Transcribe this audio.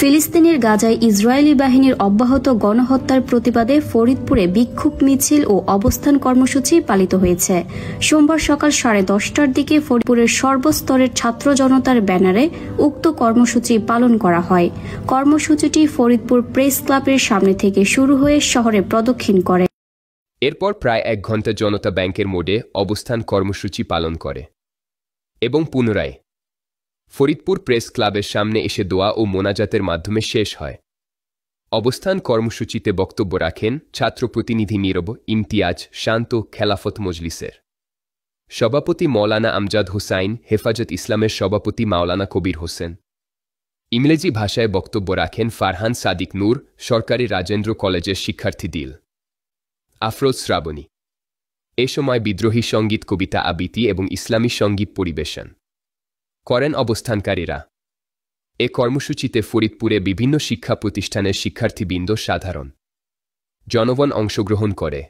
ফিলিস্তিনের গাজায় ইসরায়েলি বাহিনীর অব্যাহত গণহত্যার প্রতিবাদে ফরিদপুরে বিক্ষোভ মিছিল ও অবস্থান কর্মসূচি পালিত হয়েছে। সোমবার সকাল 10:30টার দিকে ফরিদপুরের সর্বস্তরের ছাত্র জনতার ব্যানারে উক্ত কর্মসূচি পালন করা হয়। কর্মসূচিটি ফরিদপুর প্রেস ক্লাবের সামনে থেকে শুরু হয়ে শহরে প্রদক্ষিণ করে। এরপর প্রায় 1 ঘণ্টা জনতা ব্যাংকের মোড়ে অবস্থান কর্মসূচি পালন করে এবং পুনরায় ফরিদপুর প্রেস ক্লাবের সামনে এসে দোয়া ও মোনাজাতের মাধ্যমে শেষ হয়। অবস্থান কর্মসূচিতে বক্তব্য রাখেন ছাত্র প্রতিনিধি নীরব ইমতিয়াজ শান্ত খেলাফত মজলিসের সভাপতি মৌলানা আমজাদ হুসাইন, হেফাজত ইসলামের সভাপতি মাওলানা কবির হোসেন। ইংরেজি ভাষায় বক্তব্য রাখেন ফারহান সাদিক নূর, সরকারি রাজেন্দ্র কলেজের শিক্ষার্থী দিল আফরোজ শ্রাবণী। এ সময় বিদ্রোহী সঙ্গীত, কবিতা আবৃত্তি এবং ইসলামী সঙ্গীত পরিবেশন করেন অবস্থানকারীরা। এ কর্মসূচিতে ফরিদপুরে বিভিন্ন শিক্ষা প্রতিষ্ঠানের শিক্ষার্থীবৃন্দ, সাধারণ জনগণ অংশগ্রহণ করে।